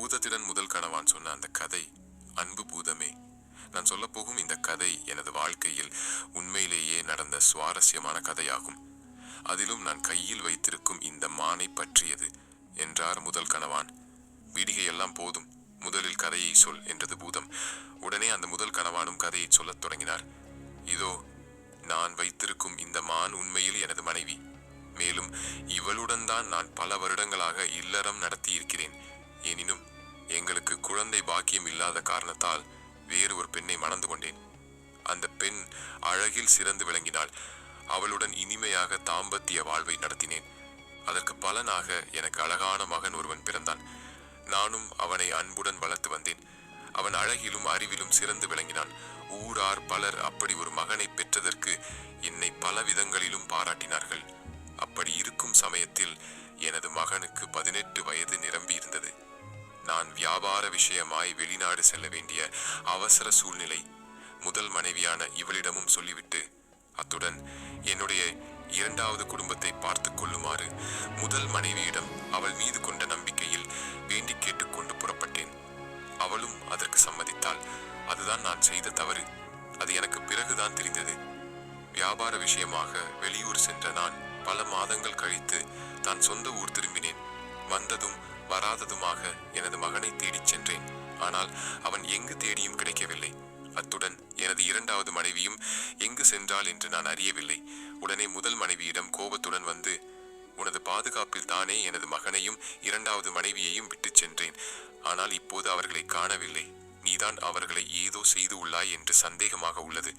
பூதத்திடன் முதல் கணவான் சொன்ன அந்த கதை அன்பு பூதமே. நான் சொல்ல போகும் இந்த கதை எனது வாழ்க்கையில் உண்மையிலேயே நடந்த சுவாரஸ்யமான கதையாகும். அதிலும் நான் கையில் வைத்திருக்கும் இந்த மானை பற்றியது என்றார் முதல் கணவான். வீடிகையெல்லாம் போதும், முதலில் கதையை சொல் என்றது பூதம். உடனே அந்த முதல் கணவானும் கதையை சொல்லத் தொடங்கினார். இதோ நான் வைத்திருக்கும் இந்த மான் உண்மையில் எனது மனைவி. மேலும் இவளுடன் தான் நான் பல வருடங்களாக இல்லறம் நடத்தி இருக்கிறேன். எனினும் எங்களுக்கு குழந்தை பாக்கியம் இல்லாத காரணத்தால் வேறு ஒரு பெண்ணை மணந்து கொண்டேன். அந்த பெண் அழகில் சிறந்து விளங்கினாள். அவளுடன் இனிமையாக தாம்பத்திய வாழ்வை நடத்தினேன். அதற்கு பலனாக எனக்கு அழகான மகன் ஒருவன் பிறந்தான். நானும் அவனை அன்புடன் வளர்த்து வந்தேன். அவன் அழகிலும் அறிவிலும் சிறந்து விளங்கினான். ஊரார் பலர் அப்படி ஒரு மகனை பெற்றதற்கு என்னை பல விதங்களிலும் பாராட்டினார்கள். அப்படி இருக்கும் சமயத்தில் எனது மகனுக்கு 18 வயது நிரம்பி இருந்தது. நான் வியாபார விஷயமாய் வெளிநாடு செல்ல வேண்டிய அவசர சூழ்நிலை முதல் மனைவியான இவளிடமும் சொல்லிவிட்டு, அத்துடன் என்னுடைய இரண்டாவது குடும்பத்தை பார்த்து கொள்ளுமாறு முதல் மனைவியிடம் அவள் மீது கொண்ட நம்பிக்கையில் வேண்டி கேட்டுக்கொண்டு புறப்பட்டேன். அவளும் அதற்கு சம்மதித்தாள். அதுதான் நான் செய்த தவறு. அது எனக்கு பிறகுதான் தெரிந்தது. வியாபார விஷயமாக வெளியூர் சென்ற நான் பல மாதங்கள் கழித்து தான் சொந்த ஊர் திரும்பினேன். வந்ததும் வராததுமாக எனது மகனை தேடிச் சென்றேன். ஆனால் அவன் எங்கு தேடியும் கிடைக்கவில்லை. அத்துடன் எனது இரண்டாவது மனைவியும் எங்கு சென்றாள் என்று நான் அறியவில்லை. உடனே முதல் மனைவியிடம் கோபத்துடன் வந்து, உனது பாதுகாப்பில் தானே எனது மகனையும் இரண்டாவது மனைவியையும் விட்டு சென்றேன். ஆனால் இப்போது அவர்களை காணவில்லை. நீதான் அவர்களை ஏதோ செய்து உள்ளாய் என்று சந்தேகமாக உள்ளது.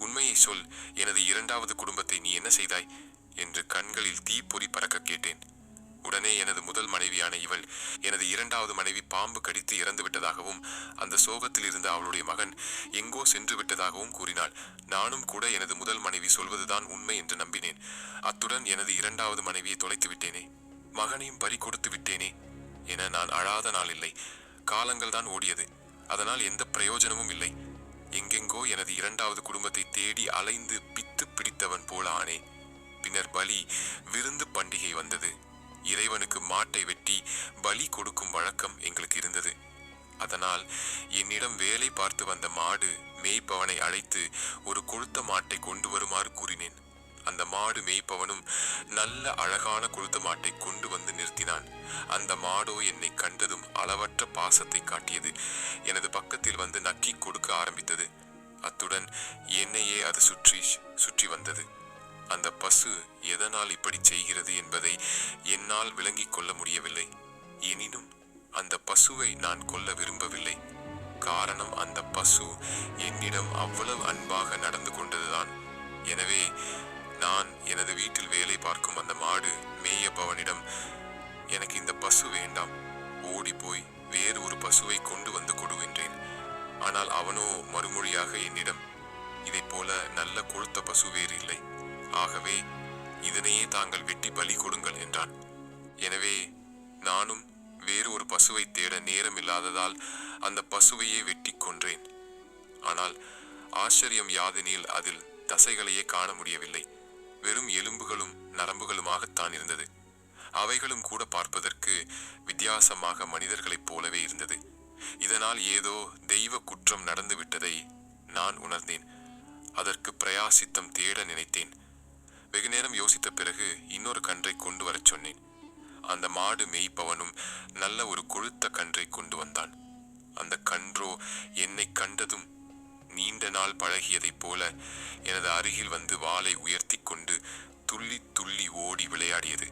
உண்மையை சொல், எனது இரண்டாவது குடும்பத்தை நீ என்ன செய்தாய் என்று கண்களில் தீப்பொறி பறக்க கேட்டேன். உடனே எனது முதல் மனைவியான இவள் எனது இரண்டாவது மனைவி பாம்பு கடித்து இறந்து விட்டதாகவும் அந்த சோகத்தில் இருந்த அவளுடைய மகன் எங்கோ சென்று விட்டதாகவும் கூறினாள். நானும் கூட எனது முதல் மனைவி சொல்வதுதான் உண்மை என்று நம்பினேன். அத்துடன் எனது இரண்டாவது மனைவியை தொலைத்து விட்டேனே, மகனையும் பறி கொடுத்து விட்டேனே என நான் அழாத நாள் இல்லை. காலங்கள் தான் ஓடியது. அதனால் எந்த பிரயோஜனமும் இல்லை. எங்கெங்கோ எனது இரண்டாவது குடும்பத்தை தேடி அலைந்து பித்து பிடித்தவன் போல ஆனேன். பின்னர் பலி விருந்து பண்டிகை வந்தது. இறைவனுக்கு மாட்டை வெட்டி பலி கொடுக்கும் வழக்கம் எங்களுக்கு இருந்தது. அதனால் என்னிடம் வேலை பார்த்து வந்த மாடு மேய்ப்பவனை அழைத்து ஒரு கொழுத்த மாட்டை கொண்டு வருமாறு கூறினேன். அந்த மாடு மேய்ப்பவனும் நல்ல அழகான கொழுத்த மாட்டை கொண்டு வந்து நிறுத்தினான். அந்த மாடோ என்னை கண்டதும் அளவற்ற பாசத்தை காட்டியது. எனது பக்கத்தில் வந்து நக்கி கொடுக்க ஆரம்பித்தது. அத்துடன் என்னையே அது சுற்றி வந்தது. அந்த பசு எதனால் இப்படி செய்கிறது என்பதை என்னால் விளங்கிக் கொள்ள முடியவில்லை. எனினும் அந்த பசுவை நான் கொல்ல விரும்பவில்லை. காரணம், அந்த பசு என்னிடம் அவ்வளவு அன்பாக நடந்து கொண்டதுதான். எனவே நான் எனது வீட்டில் வேலை பார்க்கும் அந்த மாடு மேயப்பவனிடம், எனக்கு இந்த பசு வேண்டாம், ஓடி போய் வேறு ஒரு பசுவை கொண்டு வந்து கொடு என்றேன். ஆனால் அவனோ மறுமொழியாக என்னிடம், இதை போல நல்ல கொழுத்த பசு வேறு இல்லை. ஆகவே இதனையே தாங்கள் வெட்டி பலி கொடுங்கள் என்றான். எனவே நானும் வேறு ஒரு பசுவை தேட நேரம் இல்லாததால் அந்த பசுவையே வெட்டி கொன்றேன். ஆனால் ஆச்சரியம் யாதெனில் அதில் தசைகளையே காண முடியவில்லை. வெறும் எலும்புகளும் நரம்புகளுமாகத்தான் இருந்தது. அவைகளும் கூட பார்ப்பதற்கு வித்தியாசமாக மனிதர்களைப் போலவே இருந்தது. இதனால் ஏதோ தெய்வ குற்றம் நடந்து விட்டதை நான் உணர்ந்தேன். அதற்கு பிரயாசித்தம் தேட நினைத்தேன். வெகு நேரம் யோசித்த பிறகு இன்னொரு கன்றை கொண்டு வரச் சொன்னேன். அந்த மாடு மேய்ப்பவனும் நல்ல ஒரு கொழுத்த கன்றை கொண்டு வந்தான். அந்த கன்றோ என்னை கண்டதும் நீண்ட நாள் பழகியதைப் போல எனது அருகில் வந்து வாளை உயர்த்தி கொண்டு துள்ளி துள்ளி ஓடி விளையாடியது.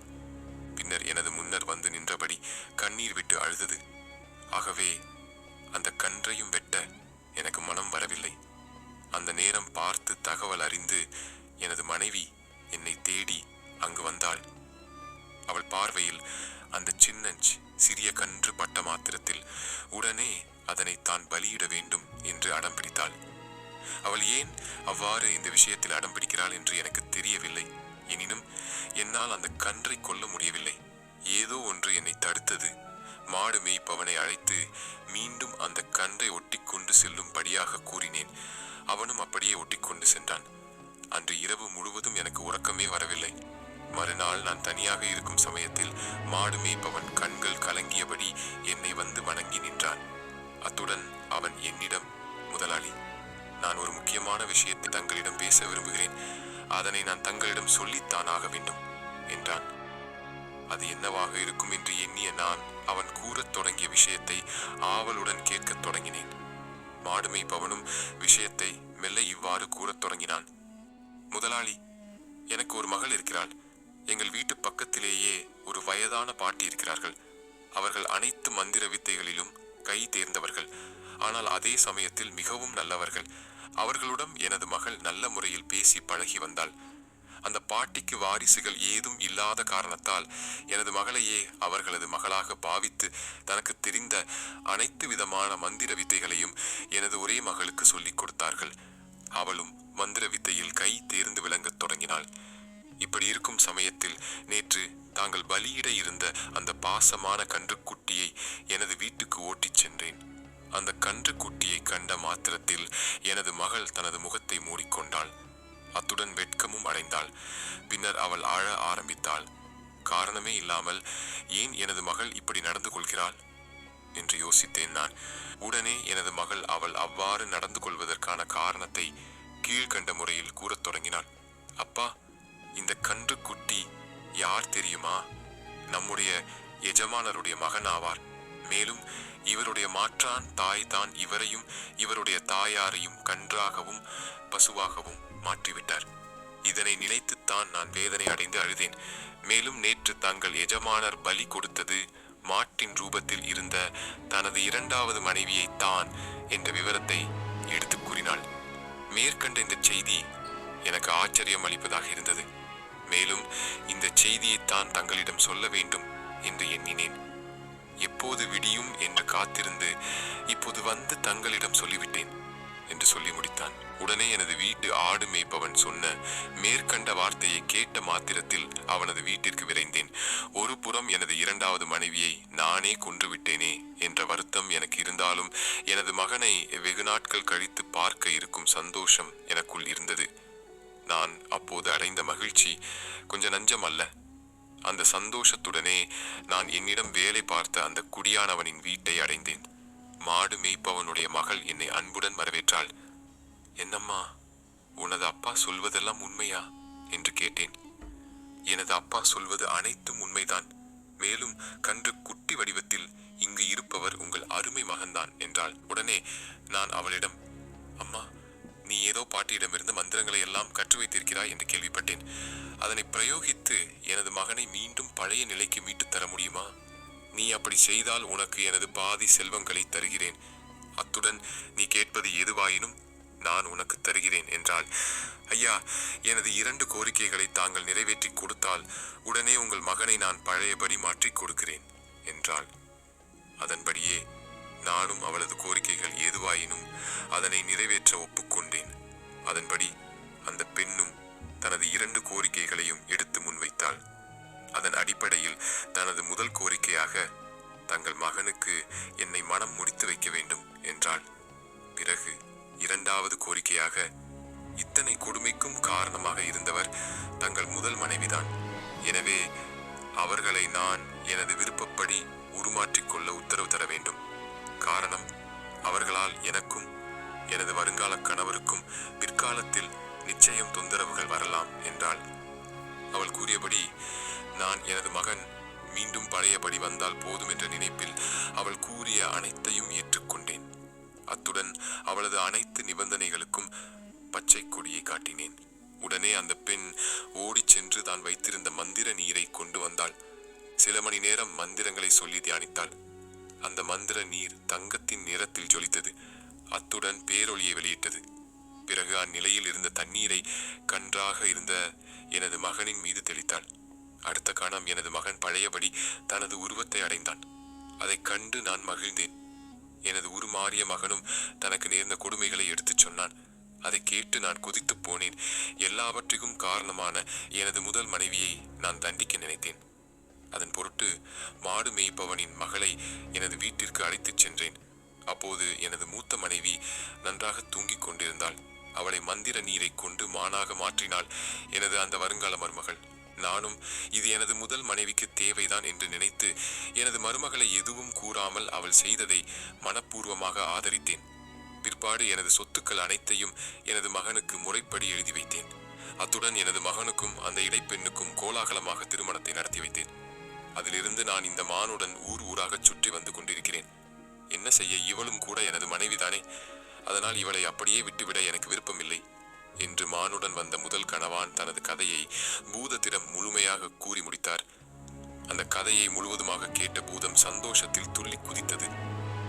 பின்னர் எனது முன்னர் வந்து நின்றபடி கண்ணீர் விட்டு அழுதது. ஆகவே அந்த கன்றையும் வெட்ட எனக்கு மனம் வரவில்லை. அந்த நேரம் பார்த்து தகவல் அறிந்து எனது மனைவி என்னை தேடி அங்கு வந்தாள். அவள் பார்வையில் அந்த சிறிய கன்று பட்ட மாத்திரத்தில் உடனே அதனை தான் பலியிட வேண்டும் என்று அடம் பிடித்தாள். அவள் ஏன் அவ்வாறு இந்த விஷயத்தில் அடம் பிடிக்கிறாள் என்று எனக்கு தெரியவில்லை. எனினும் என்னால் அந்த கன்றை கொல்ல முடியவில்லை. ஏதோ ஒன்று என்னை தடுத்தது. மாடு மேய்ப்பவனை அழைத்து மீண்டும் அந்த கன்றை ஒட்டி கொண்டு செல்லும்படியாக கூறினேன். அவனும் அப்படியே ஒட்டி கொண்டு சென்றான். அன்று இரவு முழுவதும் எனக்கு உறக்கமே வரவில்லை. மறுநாள் நான் தனியாக இருக்கும் சமயத்தில் மாடு மேய்ப்பவன் கண்கள் கலங்கியபடி என்னை வந்து வணங்கி நின்றான். அத்துடன் அவன் என்னிடம், முதலாளி, நான் ஒரு முக்கியமான விஷயத்தை தங்களிடம் பேச விரும்புகிறேன். அதனை நான் தங்களிடம் சொல்லித்தான் ஆக வேண்டும் என்றான். அது என்னவாக இருக்கும் என்று எண்ணிய நான் அவன் கூறத் தொடங்கிய விஷயத்தை ஆவலுடன் கேட்கத் தொடங்கினேன். மாடு மேய்ப்பவனும் விஷயத்தை மெல்ல இவ்வாறு கூறத் தொடங்கினான். முதலாளி, எனக்கு ஒரு மகள் இருக்கிறாள். எங்கள் வீட்டு பக்கத்திலேயே ஒரு வயதான பாட்டி இருக்கிறார்கள். அவர்கள் அனைத்து மந்திர வித்தைகளிலும் கை தேர்ந்தவர்கள். ஆனால் அதே சமயத்தில் மிகவும் நல்லவர்கள். அவர்களுடன் எனது மகள் நல்ல முறையில் பேசி பழகி வந்தாள். அந்த பாட்டிக்கு வாரிசுகள் ஏதும் இல்லாத காரணத்தால் எனது மகளையே அவர்களது மகளாக பாவித்து தனக்கு தெரிந்த அனைத்து விதமான மந்திர வித்தைகளையும் எனது ஒரே மகளுக்கு சொல்லிக் கொடுத்தார்கள். அவளும் மந்திர வித்தையில் கை தேர்ந்து விளங்கத் தொடங்கினாள். இப்படி இருக்கும் சமயத்தில் நேற்று தாங்கள் பலியிட இருந்த அந்த பாசமான கன்றுக்குட்டியை எனது வீட்டுக்கு ஓட்டிச் சென்றேன். அந்த கன்றுக்குட்டியை கண்ட மாத்திரத்தில் எனது மகள் தனது முகத்தை மூடிக்கொண்டாள். அத்துடன் வெட்கமும் அடைந்தாள். பின்னர் அவள் அழ ஆரம்பித்தாள். காரணமே இல்லாமல் ஏன் எனது மகள் இப்படி நடந்து கொள்கிறாள் என்று யோசித்தேன் நான். உடனே எனது மகள் அவள் அவ்வாறு நடந்து கொள்வதற்கான காரணத்தை கீழ்கண்ட முறையில் கூறத் தொடங்கினாள். அப்பா, இந்த கன்றுக்குட்டி யார் தெரியுமா? நம்முடைய எஜமானருடைய மகன் ஆவார். மேலும் இவருடைய மாற்றான் தாய் தான் இவரையும் இவருடைய தாயாரையும் கன்றாகவும் பசுவாகவும் மாற்றிவிட்டார். இதனை நினைத்துத்தான் நான் வேதனை அடைந்து அழுதேன். மேலும் நேற்று தங்கள் எஜமானர் பலி கொடுத்தது மாட்டின் ரூபத்தில் இருந்த தனது இரண்டாவது மனைவியை தான் என்ற விவரத்தை எடுத்து கூறினாள். மேற்கண்ட இந்த செய்தி எனக்கு ஆச்சரியம் அளிப்பதாக இருந்தது. மேலும் இந்த செய்தியைத்தான் தங்களிடம் சொல்ல வேண்டும் என்று எண்ணினேன். எப்போது விடியும் என்று காத்திருந்து இப்போது வந்து தங்களிடம் சொல்லிவிட்டேன் என்று சொல்லி முடித்தான். உடனே எனது வீட்டு ஆடு மேய்ப்பவன் சொன்ன மேற்கண்ட வார்த்தையை கேட்ட மாத்திரத்தில் அவனது வீட்டிற்கு விரைந்தேன். ஒரு புறம் எனது இரண்டாவது மனைவியை நானே கொன்று விட்டேனே என்ற வருத்தம் எனக்கு இருந்தாலும் எனது மகனை வெகு நாட்கள் கழித்து பார்க்க இருக்கும் சந்தோஷம் எனக்குள் இருந்தது. நான் அப்போது அடைந்த மகிழ்ச்சி கொஞ்சம் நஞ்சம் அல்ல. அந்த சந்தோஷத்துடனே நான் என்னிடம் வேலை பார்த்த அந்த குடியானவனின் வீட்டை அடைந்தேன். மாடு மேய்ப்பவனுடைய மகள் என்னை அன்புடன் வரவேற்றாள். என்னம்மா, உனது அப்பா சொல்வதெல்லாம் உண்மையா என்று கேட்டேன். எனது அப்பா சொல்வது அனைத்தும் உண்மைதான். மேலும் கன்று குட்டி வடிவத்தில் இங்கு இருப்பவர் உங்கள் அருமை மகன்தான் என்றாள். உடனே நான் அவளிடம், அம்மா, நீ ஏதோ பாட்டியிடமிருந்து மந்திரங்களை எல்லாம் கற்று வைத்திருக்கிறாய் என்று கேள்விப்பட்டேன். அதனை பிரயோகித்து எனது மகனை மீண்டும் பழைய நிலைக்கு மீட்டு தர முடியுமா? நீ அப்படி செய்தால் உனக்கு எனது பாதி செல்வங்களை தருகிறேன். அத்துடன் நீ கேட்பது எதுவாயினும் நான் உனக்கு தருகிறேன் என்றாள். ஐயா, எனது 2 கோரிக்கைகளை தாங்கள் நிறைவேற்றி கொடுத்தால் உடனே உங்கள் மகனை நான் பழையபடி மாற்றிக் கொடுக்கிறேன் என்றாள். அதன்படியே நானும் அவளது கோரிக்கைகள் எதுவாயினும் அதனை நிறைவேற்ற ஒப்புக்கொண்டேன். அதன்படி அந்த பெண்ணும் தனது 2 கோரிக்கைகளையும் எடுத்து முன்வைத்தாள். அதன் அடிப்படையில் தனது முதல் கோரிக்கையாக தங்கள் மகனுக்கு என்னை மனம் முடித்து வைக்க வேண்டும் என்றாள். பிறகு 2வது கோரிக்கையாக, இத்தனை கொடுமைக்கும் காரணமாக இருந்தவர் தங்கள் முதல் மனைவிதான். எனவே அவர்களை நான் எனது விருப்பப்படி உருமாற்றிக்கொள்ள உத்தரவு தர வேண்டும். காரணம், அவர்களால் எனக்கும் எனது வருங்கால கணவருக்கும் பிற்காலத்தில் நிச்சயம் தொந்தரவுகள் வரலாம் என்றாள். அவள் கூறியபடி நான் எனது மகன் மீண்டும் பழையபடி வந்தால் போதும் என்ற நினைப்பில் அவள் கூறிய அனைத்தையும் ஏற்றுக்கொண்டேன். அத்துடன் அவளது அனைத்து நிபந்தனைகளுக்கும் பச்சை கொடியை காட்டினேன். உடனே அந்த பெண் ஓடிச் சென்று தான் வைத்திருந்த மந்திர நீரை கொண்டு வந்தாள். சில மணி நேரம் மந்திரங்களை சொல்லி தியானித்தாள். அந்த மந்திர நீர் தங்கத்தின் நிறத்தில் ஜொலித்தது. அத்துடன் பேரொளியை வெளியிட்டது. பிறகு அந்நிலையில் இருந்த தண்ணீரை கன்றாக இருந்த எனது மகனின் மீது தெளித்தாள். அடுத்த கணம் எனது மகன் பழையபடி தனது உருவத்தை அடைந்தான். அதை கண்டு நான் மகிழ்ந்தேன். எனது உருமாறிய மகனும் தனக்கு நேர்ந்த கொடுமைகளை எடுத்துச் சொன்னான். அதை கேட்டு நான் கொதித்து போனேன். எல்லாவற்றுக்கும் காரணமான எனது முதல் மனைவியை நான் தண்டிக்க நினைத்தேன். அதன் பொருட்டு மாடு மேய்ப்பவனின் மகளை எனது வீட்டிற்கு அழைத்துச் சென்றேன். அப்போது எனது மூத்த மனைவி நன்றாக தூங்கிக் கொண்டிருந்தாள். அவளை மந்திர நீரை கொண்டு மானாக மாற்றினாள் எனது அந்த வருங்கால மருமகள். நானும் இது எனது முதல் மனைவிக்கு தேவைதான் என்று நினைத்து எனது மருமகளை எதுவும் கூறாமல் அவள் செய்ததை மனப்பூர்வமாக ஆதரித்தேன். பிற்பாடு எனது சொத்துக்கள் அனைத்தையும் எனது மகனுக்கு முறைப்படி எழுதி வைத்தேன். அத்துடன் எனது மகனுக்கும் அந்த இடைப்பெண்ணுக்கும் கோலாகலமாக திருமணத்தை நடத்தி வைத்தேன். அதிலிருந்து நான் இந்த மானுடன் ஊர் ஊராக சுற்றி வந்து கொண்டிருக்கிறேன். என்ன செய்ய, இவளும் கூட எனது மனைவிதானே, அதனால் இவளை அப்படியே விட்டுவிட எனக்கு விருப்பமில்லை என்று மானுடன் வந்த முதல் கணவான் தனது கதையை பூதத்திடம் முழுமையாக கூறி முடித்தார். அந்த கதையை முழுவதுமாக கேட்ட பூதம் சந்தோஷத்தில் துள்ளி குதித்தது.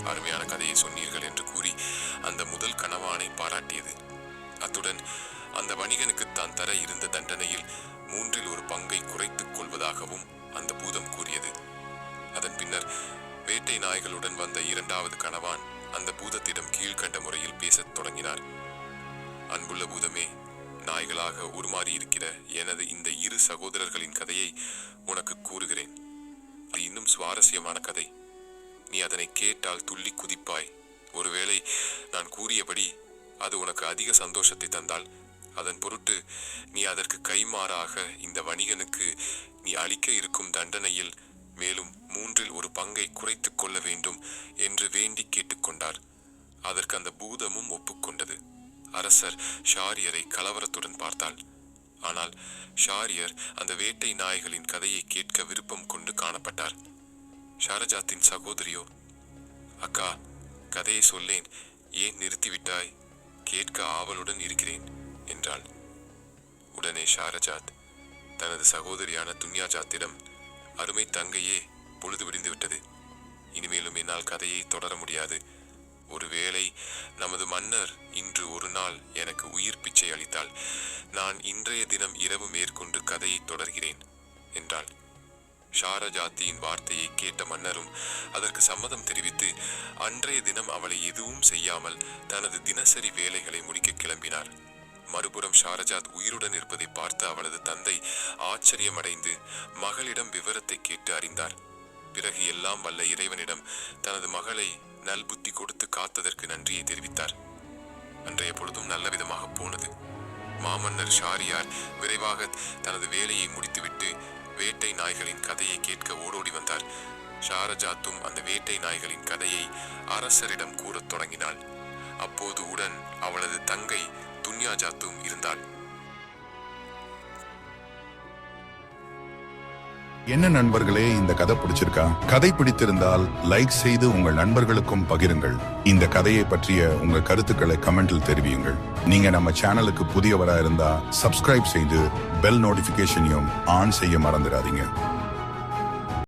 அருமையான கதையை சொன்னீர்கள் என்று கூறி அந்த முதல் கணவானை பாராட்டியது. அத்துடன் அந்த வணிகனுக்கு தான் தர இருந்த தண்டனையில் 1/3 பங்கை குறைத்துக் கொள்வதாகவும் அந்த பூதம் கூறியது. அதன் பின்னர் வேட்டை நாய்களுடன் வந்த 2வது கணவான் அந்த பூதத்திடம் கீழ்கண்ட முறையில் பேசத் தொடங்கினார். அன்புள்ள பூதமே, நாய்களாக உருமாறி இருக்கிற எனது இந்த 2 சகோதரர்களின் கதையை உனக்கு கூறுகிறேன். அது இன்னும் சுவாரஸ்யமான கதை. நீ அதனை கேட்டால் துள்ளி குதிப்பாய். ஒருவேளை நான் கூறியபடி அது உனக்கு அதிக சந்தோஷத்தை தந்தால் அதன் பொருட்டு நீ அதற்கு கைமாறாக இந்த வணிகனுக்கு நீ அளிக்க இருக்கும் தண்டனையில் மேலும் 1/3 பங்கை குறைத்துக் கொள்ள வேண்டும் என்று வேண்டி கேட்டுக்கொண்டார். அதற்கு அந்த பூதமும் ஒப்புக்கொண்டது. அரசர் ஷாரியரை கலவரத்துடன் பார்த்தாள். ஆனால் ஷாரியர் அந்த வேட்டை நாய்களின் கதையை கேட்க விருப்பம் கொண்டு காணப்பட்டார். ஷாரஜாத்தின் சகோதரியோ, அக்கா, கதையை சொல்லேன், ஏன் நிறுத்திவிட்டாய்? கேட்க ஆவலுடன் இருக்கிறேன் என்றாள். உடனே ஷாரஜாத் தனது சகோதரியான துன்யாஜாத்திடம், அருமை தங்கையே, பொழுது விடிந்து விட்டது. இனிமேலும் என்னால் கதையை தொடர முடியாது. ஒருவேளை நமது மன்னர் இன்று ஒரு நாள் எனக்கு உயிர் பிச்சை அளித்தால் நான் இன்றைய தினம் இரவு மேற்கொண்டு கதையை தொடர்கிறேன் என்றாள். ஷாரஜாத்தியின் வார்த்தையை கேட்ட மன்னரும் அதற்கு சம்மதம் தெரிவித்து அன்றைய தினம் அவளை எதுவும் செய்யாமல் தனது தினசரி வேலைகளை முடிக்க கிளம்பினார். மறுபுறம் ஷாரஜாத் உயிருடன் இருப்பதை பார்த்து அவளது தந்தை ஆச்சரியமடைந்து மகளிடம் விவரத்தை கேட்டு அறிந்தார். பிறகு எல்லாம் வல்ல இறைவனிடம் தனது மகளை நல்புத்தி கொடுத்து காத்ததற்கு நன்றியை தெரிவித்தார். அன்றைய பொழுதும் நல்ல விதமாக போனது. மாமன்னர் ஷாரியார் விரைவாக தனது வேலையை முடித்துவிட்டு வேட்டை நாய்களின் கதையை கேட்க ஓடோடி வந்தார். ஷாரஜாத்தும் அந்த வேட்டை நாய்களின் கதையை அரசரிடம் கூறத் தொடங்கினாள். அப்போது உடன் அவளது தங்கை துன்யாஜாத்தும் இருந்தாள். என்ன நண்பர்களே, இந்த கதை பிடிச்சிருக்கா? கதை பிடித்திருந்தால் லைக் செய்து உங்கள் நண்பர்களுக்கும் பகிருங்கள். இந்த கதையை பற்றிய உங்கள் கருத்துக்களை கமெண்டில் தெரிவியுங்கள். நீங்க நம்ம சேனலுக்கு புதியவரா இருந்தா சப்ஸ்கிரைப் செய்து பெல் நோட்டிபிகேஷனையும் ஆன் செய்ய மறந்துடாதீங்க.